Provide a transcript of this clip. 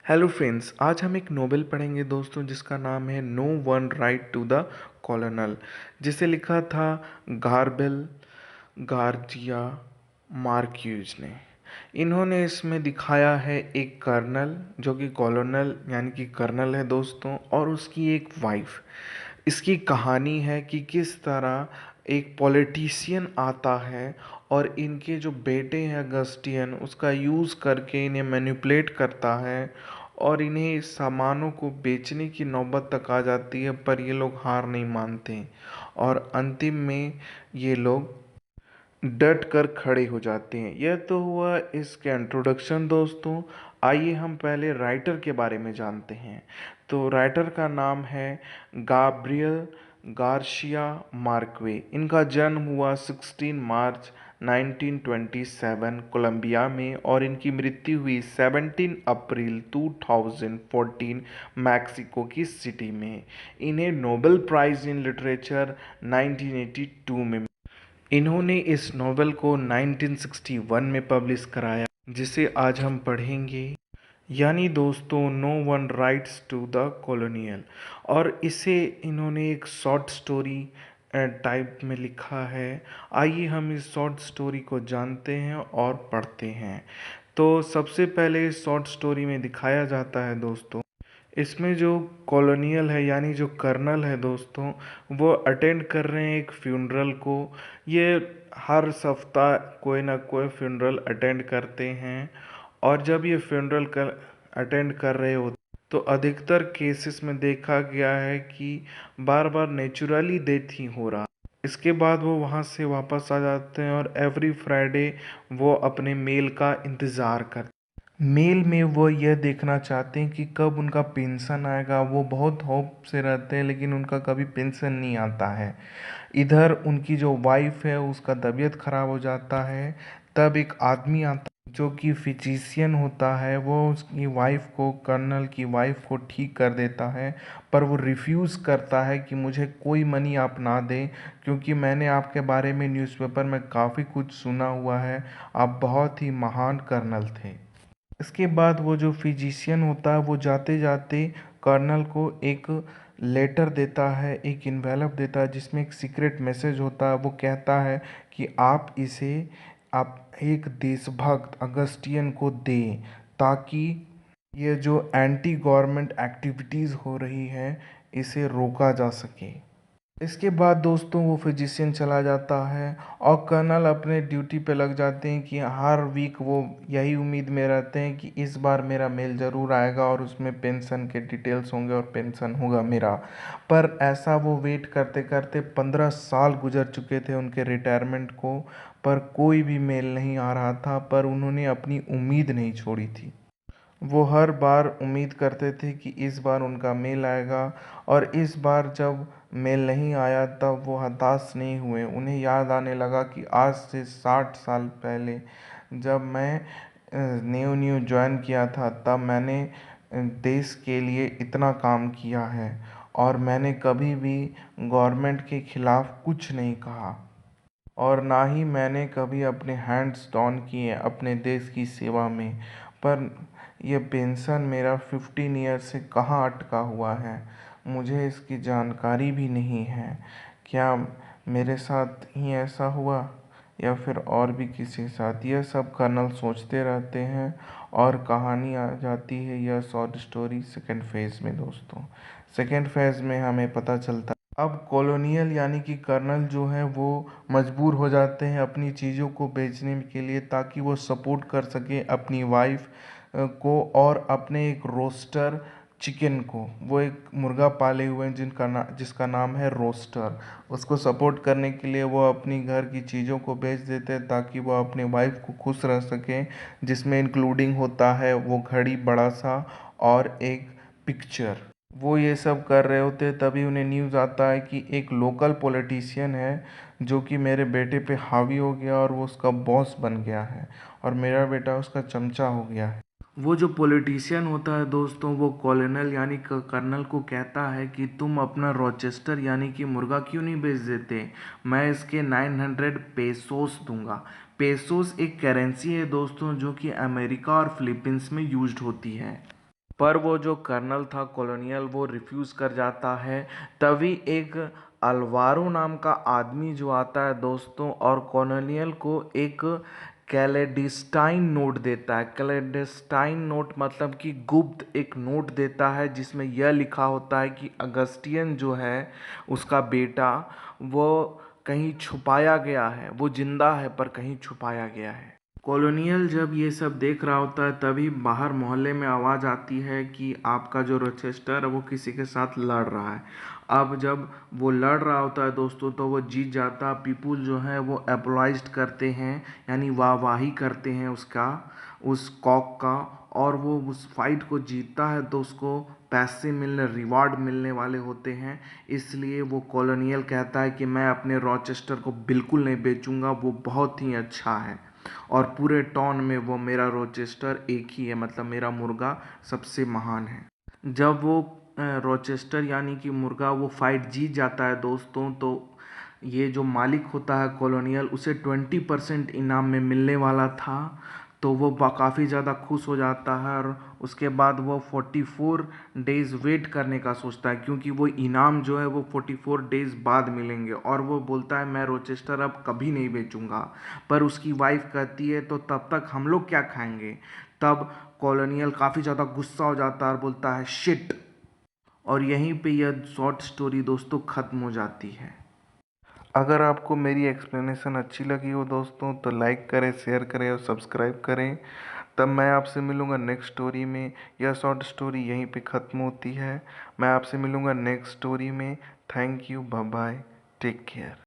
Hello friends, आज हम एक नोवेल पढ़ेंगे दोस्तों जिसका नाम है no one write to the colonel, जिसे लिखा था गार्बेल गार्जिया मार्क्यूज ने। इन्होंने इसमें दिखाया है एक कर्नल जो कि कॉलोनल यानी कि कर्नल है दोस्तों, और उसकी एक वाइफ। इसकी कहानी है कि किस तरह एक पॉलिटिशियन आता है और इनके जो बेटे हैं अगस्टियन, उसका यूज़ करके इन्हें मैनिपुलेट करता है और इन्हें सामानों को बेचने की नौबत तक आ जाती है, पर ये लोग हार नहीं मानते और अंतिम में ये लोग डट कर खड़े हो जाते हैं। यह तो हुआ इसका इंट्रोडक्शन दोस्तों। आइए हम पहले राइटर के बारे में जानते हैं। तो राइटर का नाम है गाब्रियल गार्सिया मार्क्वे। इनका जन्म हुआ 16 मार्च 1927 कोलंबिया में और इनकी मृत्यु हुई 17 अप्रैल 2014 मैक्सिको की सिटी में। इन्हें नोबेल प्राइज़ इन लिटरेचर 1982 में। इन्होंने इस नॉवेल को 1961 में पब्लिश कराया, जिसे आज हम पढ़ेंगे, यानी दोस्तों no one writes to the colonial. और इसे इन्होंने एक शॉर्ट स्टोरी टाइप में लिखा है। आइए हम इस शॉर्ट स्टोरी को जानते हैं और पढ़ते हैं। तो सबसे पहले इस शॉर्ट स्टोरी में दिखाया जाता है दोस्तों, इसमें जो कॉलोनियल है यानी जो कर्नल है दोस्तों, वो अटेंड कर रहे हैं एक फ्यूनरल को। ये हर सप्ताह कोई ना कोई फ्यूनरल अटेंड करते हैं और जब ये फ्यूनरल कर अटेंड कर रहे होते तो अधिकतर केसेस में देखा गया है कि बार बार नेचुरली डेथ ही हो रहा। इसके बाद वो वहाँ से वापस आ जाते हैं और एवरी फ्राइडे वो अपने मेल का इंतज़ार करते हैं। मेल में वो यह देखना चाहते हैं कि कब उनका पेंशन आएगा। वो बहुत होप से रहते हैं लेकिन उनका कभी पेंशन नहीं आता है। इधर उनकी जो वाइफ है उसका तबीयत खराब हो जाता है। तब एक आदमी आता है जो कि फिजिशियन होता है। वो उसकी वाइफ को, कर्नल की वाइफ को ठीक कर देता है, पर वो रिफ्यूज़ करता है कि मुझे कोई मनी आप ना दें, क्योंकि मैंने आपके बारे में न्यूज़पेपर में काफ़ी कुछ सुना हुआ है। आप बहुत ही महान कर्नल थे। इसके बाद वो जो फिजिशियन होता है वो जाते जाते कर्नल को एक लेटर देता है, एक इन्वेलप देता है जिसमें एक सीक्रेट मैसेज होता है। वो कहता है कि आप इसे आप एक देशभक्त अगस्टियन को दें, ताकि ये जो एंटी गवर्नमेंट एक्टिविटीज़ हो रही हैं इसे रोका जा सके। इसके बाद दोस्तों वो फिजिशियन चला जाता है और कर्नल अपने ड्यूटी पे लग जाते हैं कि हर वीक वो यही उम्मीद में रहते हैं कि इस बार मेरा मेल ज़रूर आएगा और उसमें पेंशन के डिटेल्स होंगे और पेंशन होगा मेरा। पर ऐसा वो वेट करते करते 15 साल गुजर चुके थे उनके रिटायरमेंट को, पर कोई भी मेल नहीं आ रहा था। पर उन्होंने अपनी उम्मीद नहीं छोड़ी थी। वो हर बार उम्मीद करते थे कि इस बार उनका मेल आएगा, और इस बार जब मेल नहीं आया तब वो हताश नहीं हुए। उन्हें याद आने लगा कि आज से 60 साल पहले जब मैं न्यू न्यू ज्वाइन किया था तब मैंने देश के लिए इतना काम किया है और मैंने कभी भी गवर्नमेंट के खिलाफ़ कुछ नहीं कहा, और ना ही मैंने कभी अपने हैंड्स डाउन किए अपने देश की सेवा में। पर यह पेंशन मेरा 15 ईयर से कहाँ अटका हुआ है, मुझे इसकी जानकारी भी नहीं है। क्या मेरे साथ ही ऐसा हुआ या फिर और भी किसी के साथ? यह सब कर्नल सोचते रहते हैं और कहानी आ जाती है यह शॉर्ट स्टोरी सेकंड फेज़ में दोस्तों। सेकंड फेज़ में हमें पता चलता अब कॉलोनियल यानी कि कर्नल जो है वो मजबूर हो जाते हैं अपनी चीज़ों को बेचने के लिए, ताकि वो सपोर्ट कर सके अपनी वाइफ को और अपने एक रोस्टर चिकन को। वो एक मुर्गा पाले हुए हैं जिसका नाम है रोस्टर। उसको सपोर्ट करने के लिए वो अपनी घर की चीज़ों को बेच देते हैं ताकि वो अपने वाइफ को खुश रह सकें, जिसमें इंक्लूडिंग होता है वो घड़ी बड़ा सा और एक पिक्चर। वो ये सब कर रहे होते तभी उन्हें न्यूज़ आता है कि एक लोकल पॉलिटिशियन है जो कि मेरे बेटे पे हावी हो गया और वो उसका बॉस बन गया है और मेरा बेटा उसका चमचा हो गया है। वो जो पॉलिटिशियन होता है दोस्तों, वो कॉलोनल यानी कर्नल को कहता है कि तुम अपना रोचेस्टर यानी कि मुर्गा क्यों नहीं बेच देते, मैं इसके 900 पेसोस दूंगा। पेसोस एक करेंसी है दोस्तों जो कि अमेरिका और फिलीपींस में यूज्ड होती है। पर वो जो कर्नल था कॉलोनियल वो रिफ्यूज़ कर जाता है। तभी एक अल्वारो नाम का आदमी जो आता है दोस्तों और कॉलोनियल को एक क्लैंडेस्टाइन नोट देता है। क्लैंडेस्टाइन नोट मतलब कि गुप्त एक नोट देता है जिसमें यह लिखा होता है कि अगस्टियन जो है उसका बेटा वो कहीं छुपाया गया है, वो जिंदा है पर कहीं छुपाया गया है। कॉलोनियल जब ये सब देख रहा होता है तभी बाहर मोहल्ले में आवाज़ आती है कि आपका जो रोचेस्टर है वो किसी के साथ लड़ रहा है। अब जब वो लड़ रहा होता है दोस्तों तो वो जीत जाता। पीपुल जो है वो एप्लॉइज्ड करते हैं, यानी वाहवाही करते हैं उसका, उस कॉक का। और वो उस फाइट को जीतता है तो उसको पैसे मिलने, रिवार्ड मिलने वाले होते हैं। इसलिए वो कॉलोनियल कहता है कि मैं अपने रॉचेस्टर को बिल्कुल नहीं बेचूंगा, वो बहुत ही अच्छा है और पूरे टाउन में वो मेरा रोचेस्टर एक ही है, मतलब मेरा मुर्गा सबसे महान है। जब वो रोचेस्टर यानी कि मुर्गा वो फाइट जीत जाता है दोस्तों तो ये जो मालिक होता है कॉलोनियल उसे 20% इनाम में मिलने वाला था। तो वो काफ़ी ज़्यादा खुश हो जाता है और उसके बाद वो 44 डेज़ वेट करने का सोचता है क्योंकि वो इनाम जो है वो 44 डेज़ बाद मिलेंगे। और वो बोलता है मैं रोचेस्टर अब कभी नहीं बेचूंगा। पर उसकी वाइफ कहती है तो तब तक हम लोग क्या खाएंगे। तब कॉलोनियल काफ़ी ज़्यादा गुस्सा हो जाता है और बोलता है शिट। और यहीं पे यह शॉर्ट स्टोरी दोस्तों ख़त्म हो जाती है। अगर आपको मेरी एक्सप्लेनेशन अच्छी लगी हो दोस्तों तो लाइक करें, शेयर करें और सब्सक्राइब करें। तब मैं आपसे मिलूँगा नेक्स्ट स्टोरी में। यह शॉर्ट स्टोरी यहीं पे ख़त्म होती है। मैं आपसे मिलूँगा नेक्स्ट स्टोरी में। Thank you, bye bye, take care.